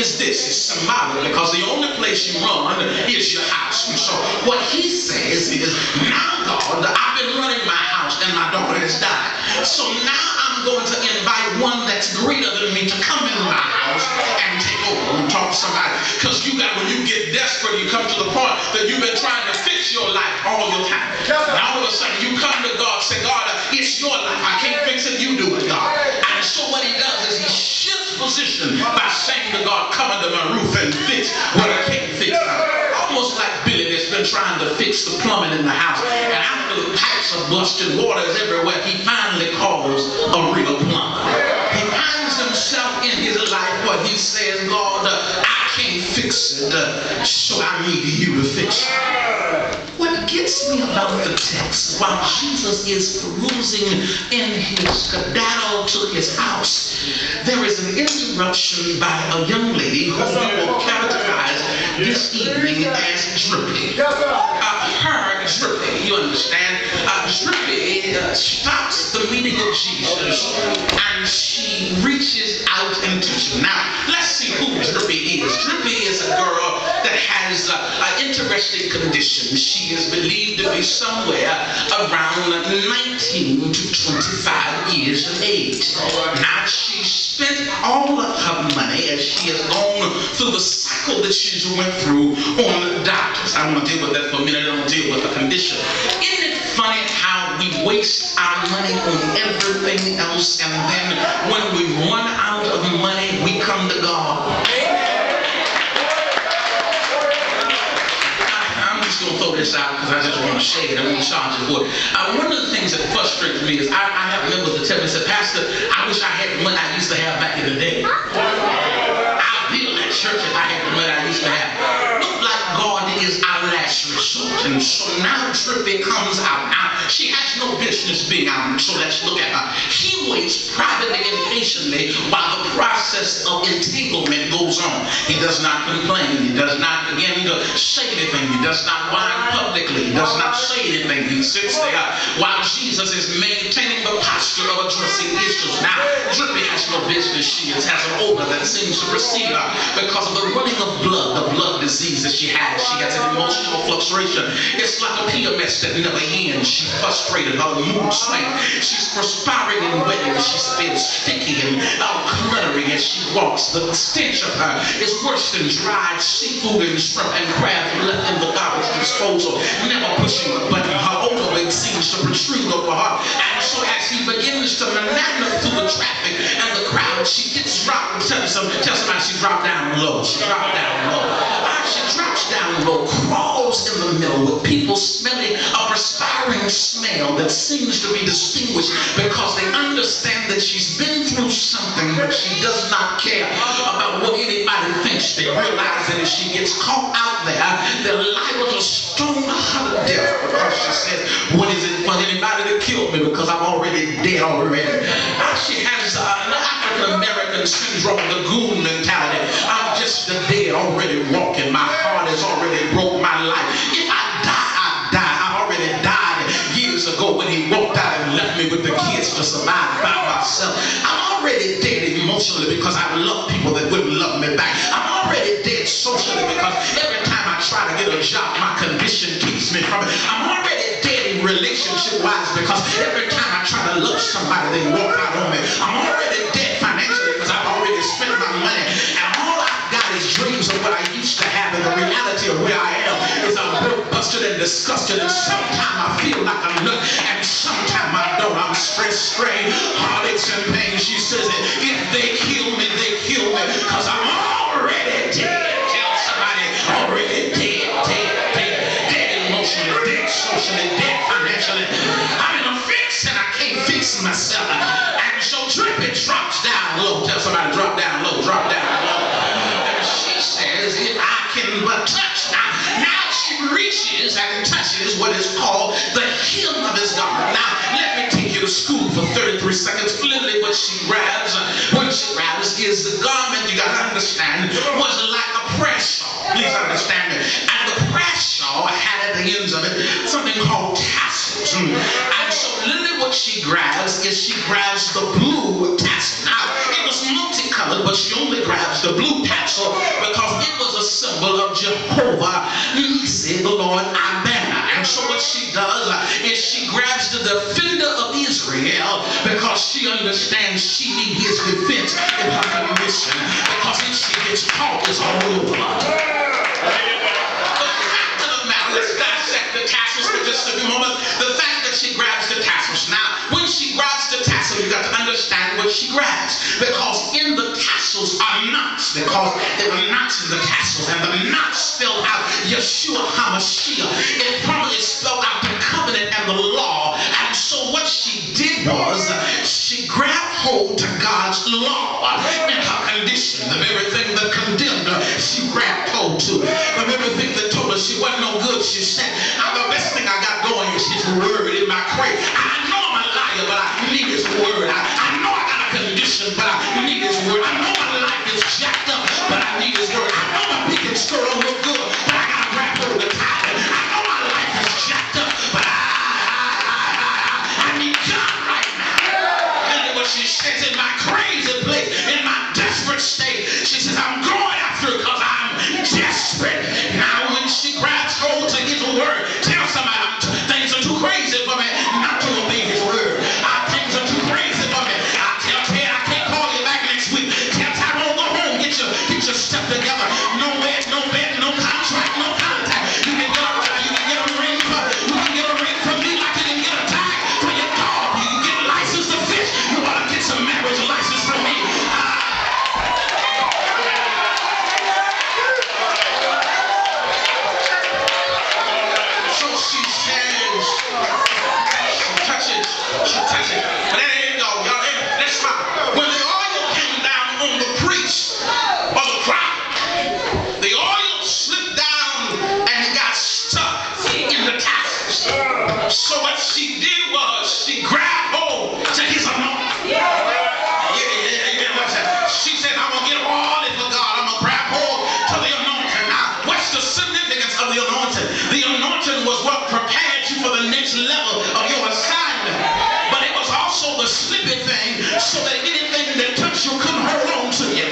is this. It's symbolic because the only place you run is your house. And so what he says is, now God, I've been running my house and my daughter has died. So now I'm going to invite one that's greater than me to come in my house and take over and talk to somebody. Because you got, when you get desperate, you come to the point that you've been trying to fix your life all your time. And all of a sudden you come to God, say, God, it's your life. I can't fix it. You do it, God. And so what he does is he shifts position by saying to God, come under my roof and fix what I can't fix. Almost like Billy that's been trying to fix the plumbing in the house. And after the pipes are busted, water is everywhere, he finally calls a real plumber. He finds himself in his life where he says, God, I can't fix it, so I need you to fix it. What gets me about the text, while Jesus is perusing in his skedaddle to his house, there is an interruption by a young lady who we will characterize this evening as Drippy. Her, Drippy, you understand? Drippy stops the meeting of Jesus and she reaches out and touches him. Now, let's see who Drippy is. Drippy is a girl that has an interesting condition. She is believed to be somewhere around 19 to 25 years of age. Now, she spent all of her money as she has gone through the cycle that she's went through on doctors. I want to deal with that for a minute. I don't deal with the condition. Isn't it funny how we waste our money on everything else, and then when we run out of money, we come to God? I'm going to throw this out because I just want to say it. I want to charge it for it. One of the things that frustrates me is I have members that tell me, say, Pastor, I wish I had the money I used to have back in the day. I'll build that church if I had the money I used to have. Look like God is our last resort. And so now Drippy comes out. Now, she has no business being out, so let's look at her. He waits privately and patiently while the process of entanglement goes on. He does not complain. He does not begin to say anything. He does not whine publicly. He does not say anything. He sits there while Jesus is maintaining the posture of addressing issues. Now, Drippy has no business. She has an odor that seems to precede her because of the running of blood, the blood disease that she has. She has an emotional fluctuation. It's like a PMS that never ends. She's frustrated, her mood swings. She's perspiring and wetting. She feels sticky and cluttery as she walks. The stench of her is worse than dried seafood and shrimp and crab left in the garbage disposal, never pushing the button. Her overweight seems to protrude over her. And so as he begins to maneuver through the traffic and the crowd, she gets dropped. Tell somebody she dropped down low. She dropped down low. She drops down low, crawls in the middle with people smelling a perspiring smell that seems to be distinguished because they understand that she's been through something, but she does not care about what anybody thinks. They realize that if she gets caught out there, they're liable to stone her to death because she says, what is it for anybody to kill me because I'm already dead already. She has an African-American syndrome, the goon mentality. I'm just the dead already walking. My heart has already broke my life. If I die, I die. I already died years ago when he walked out and left me with the kids to survive by myself. I'm already dead emotionally because I love people that wouldn't love me back. I'm already dead socially because every time I try to get a job, my condition keeps me from it. I'm already dead relationship-wise because every time I try to love somebody, they walk out on me. I'm already dead financially because I've already spent my money. And all I've got is dreams of what I used to have, and the reality of where I am is I'm broke, busted, and disgusted. And sometimes I feel like I'm nuts, and sometimes I don't. I'm stressed, strained, heartaches, and pain. She says that if they kill me, they kill me because I'm already dead. Tell somebody, already dead, dead emotionally, dead socially, dead financially. I'm in a fix and I can't fix myself. And so Drippy drops down low. Tell somebody, drop down low, drop down low. And she says, if I can but touch. Now she reaches and touches what is called the hem of his garment. Now let me take you to school for 33 seconds. Literally what she grabs is the garment, you got to understand, was like a press shawl. Please understand me. And the press shawl had at the ends of it something called tassels. And so literally what she grabs is she grabs the blue tassel. Now it was multicolored, but she only grabs the blue tassel Jehovah Nisi, the Lord our banner. And so what she does is she grabs the defender of Israel because she understands she needs his defense in her condition. Because if she gets caught, it's all over. Let's dissect the tassels for just a few moments. The fact that she grabs the tassels. Now, when she grabs the tassel, you got to understand what she grabs. Because in the tassels are knots. Because there were knots in the tassels. And the knots spelled out Yeshua HaMashiach. It probably spelled out the covenant and the law. And so what she did was she grabbed hold to God's law in her condition. The very thing that condemned her, she grabbed hold to. The very thing that told her she wasn't no good, she said, the best thing I got going is his word in my crate. I know I'm a liar, but I need his word. I know I got a condition, but I need his word. I know my life is jacked up, but I need his word. I know my picking stir don't look good, but I got to grab hold of the tithe. I know my life is jacked up, but I need God right now. And what she says, in my crazy place, in my desperate state, she says, I'm going after it because I'm desperate. Now when she grabs hold to his word, tell somebody, things are too crazy for me not to obey his word. Things are too crazy for me. I tell Ted I can't call you back next week. Tell Tyrone, go home, get your stuff together. No bed, no contract, no contact. You can get a ring for me like you can get a tag for your dog. You can get a license to fish. You want to get some marriage license from me. She touches. But there you go, y'all. Let's stop. When the oil came down on the priest or the prophet, the oil slipped down and got stuck in the tassels. So what she did was she grabbed hold to his anointing. She said, I'm going to get all it for God. I'm going to grab hold to the anointing. Now, what's the significance of the anointing? The anointing was what prepared you for the next level of your assignment. But it was also the slippy thing so that anything that touched you couldn't hold on to you.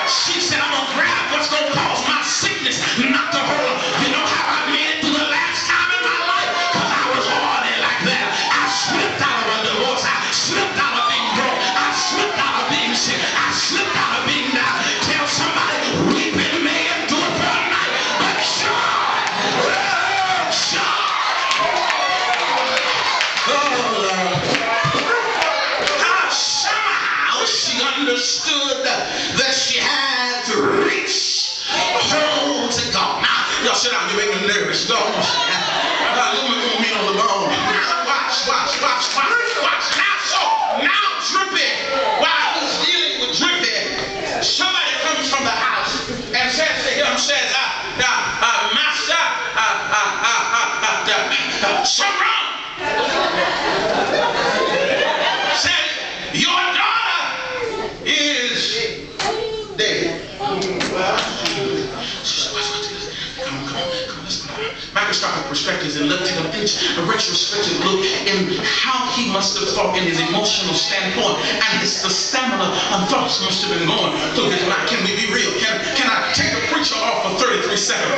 She said, I'm going to grab what's going to cause my sickness not to hold on. You know how I made it through the last time in my life? Because I was already like that. I slipped out of a divorce. I slipped out of being broke. I slipped out of being sick. I slipped out of being down. Tell somebody, weeping may endure for a night, but somehow she understood that she had to reach home to God. Now, y'all sit down, you make me nervous. Go on. Let me meet on the bone. Watch. Now Drippy, while he's dealing with Drippy, somebody comes from the house and says to him, Master, something wrong. Said, your daughter is dead. Microscopic perspectives and look, take a retrospective look in how he must have thought in his emotional standpoint, and the stamina of thoughts must have been going through his mind. Can we be real? Can I take the preacher off for 33 seconds?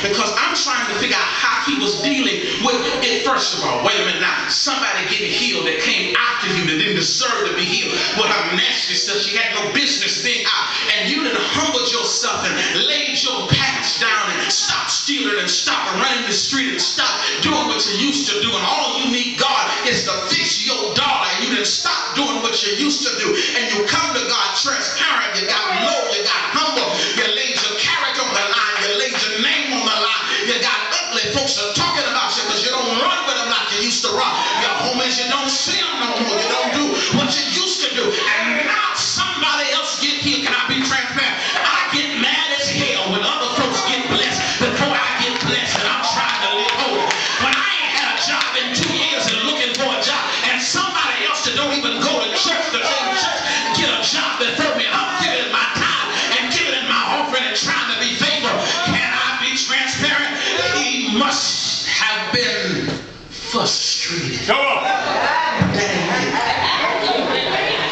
Because I'm trying to figure out how he was dealing with it. First of all, wait a minute now. Somebody getting healed that came after you that didn't deserve to be healed with her nasty stuff. She had no business being out, and you done humbled yourself and laid your past down and stopped stealing and stopped running the street and stop doing what you used to do. And all you need God is to fix your daughter, and you didn't stop doing what you used to do, and you come to God transparent. You got low, you got humble, you laid your character on the line, you laid your name on the line, you got ugly folks are talking about you because you don't run with them like you used to run. Your homies, you don't see them no more, you don't do what you used to do, and now somebody else get healed. Can I be transparent? I get mad as hell when other folks get blessed before I get blessed, and I'm trying to live holy. When I ain't had a job in 2 years and looking for a job, and somebody else that don't even go to church, the same church, get a job before me, and I'm giving my time and giving it my offering and trying to be faithful. Can I be transparent? He must have been frustrated. Come on.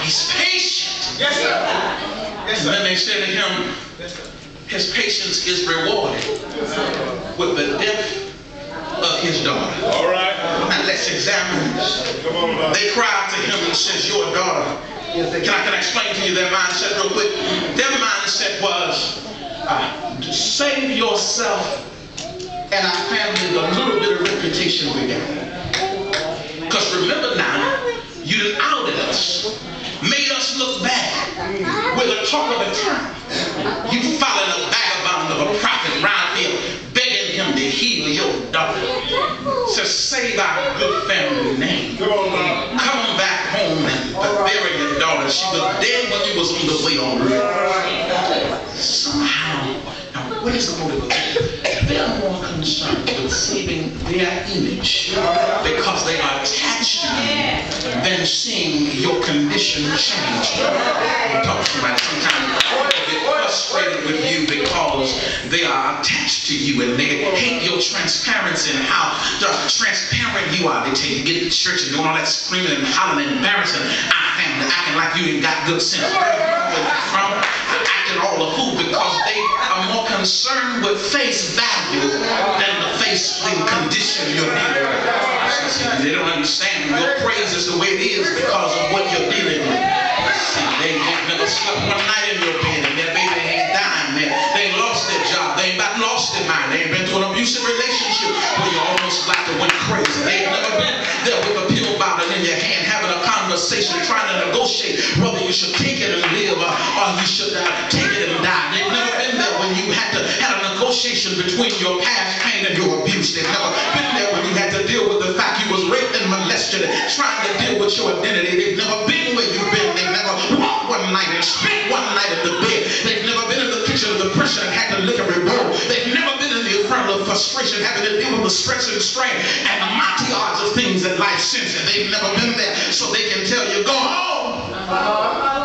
He's patient. Yes, sir. Yes, sir. And then they said to him, his patience is rewarded with the death of his daughter. All right. And let's examine this. Come on, they cried to him and says, your daughter. Can I explain to you their mindset real quick? Their mindset was, save yourself and our family the little bit of reputation we got. Because remember now, you done outed us, made us look bad. We're the talk of the town. You followed a vagabond of a prophet round here, begging him to heal your daughter. So save our good family name. Come back home and bury your daughter. She was dead when you was on the way on earth. Somehow, now what is the motive? They're more concerned with saving their image because they are attached to you than seeing your condition change. We talk about sometimes they get frustrated with you because they are attached to you and they hate your transparency and how transparent you are. They tell you get to church and doing all that screaming and hollering and embarrassing our family, acting like you ain't got good sense. From acting all a fool because they are more concerned with face value than the face and condition you're dealing with. They don't understand your praise is the way it is because of what you're dealing with. See, they ain't never slept one night in your bed and their baby ain't dying. They ain't lost their job. They ain't about lost their mind. They ain't been through an abusive relationship where you almost like to went crazy. They ain't never been there with a pill bottle in your hand having a conversation trying to negotiate whether you should take it and live or you should take it and die. They've never been there when you had a negotiation between your past pain and your abuse. They've never been there when you had to deal with the fact you was raped and molested and trying to deal with your identity. They've never been where you've been. They've never walked one night and spent one night in the bed. They've never been in the kitchen of depression and had to lick a bowl. They've never been in the inferno of frustration having to deal with the stress and strain and the mighty odds of things that life sends. And they've never been there so they can tell you, go home.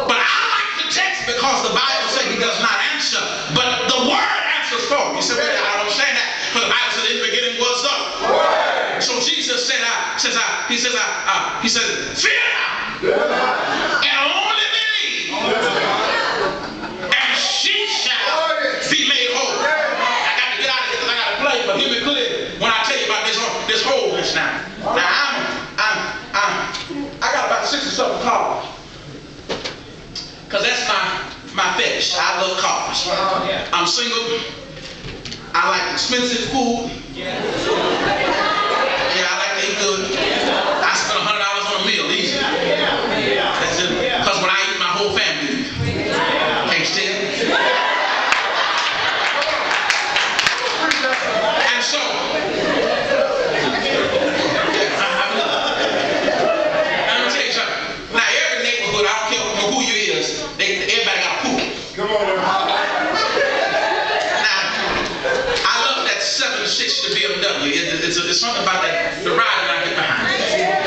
But I like the text because the Bible says he does not answer, but the word answers for him. You say, well, I don't understand that. But the Bible says in the beginning was the word. So Jesus said, he says, fear not, and only believe, and she shall be made whole. I got to get out of here because I got to play, but hear me clear when I tell you about this wholeness now. Now I got about 60-something cars. Because that's my fetish. I love cars. I'm single. I like expensive food. Yeah, I like to eat good. I spend $100 on a meal easy. That's it. Because when I eat, my whole family eat. Can't stand it. And so, let me tell you something. Now, every neighborhood, I don't care who you is, everybody got a pool. Come on. The BMW. It's something about that, the ride that I get behind. Yeah.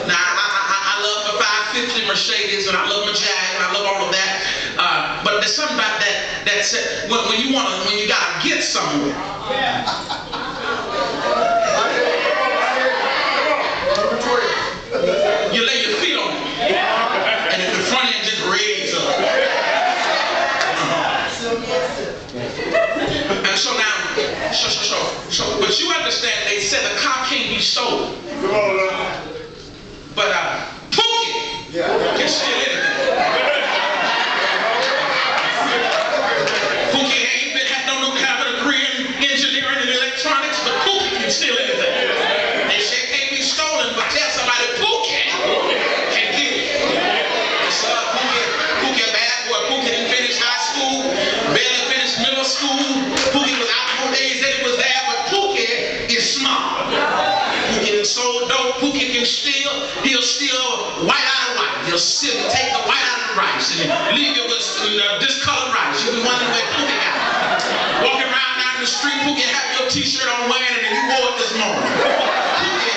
Now, I love my 550 Mercedes, and I love my Jag, and I love all of that. But there's something about that said, when you gotta get somewhere. You lay your feet on it, and if the front end just raises up. And so now, but you understand, they said the car can't be stolen. But Pookie can steal anything. Pookie ain't been have a degree in engineering and electronics, but Pookie can steal anything. They say it can't be stolen, but tell somebody Pookie can get it. So Pookie a bad boy. Pookie didn't finish high school, barely finished middle school. Pookie was out for days that he was there, but Pookie is smart. Pookie can sold dope. Pookie can steal. He'll steal white out of white. He'll take the white out of the rice and leave you with discolored rice. You'll be wondering where Pookie got it. Walking around down the street, Pookie have your t-shirt on wearing it and you wore it this morning. Pookie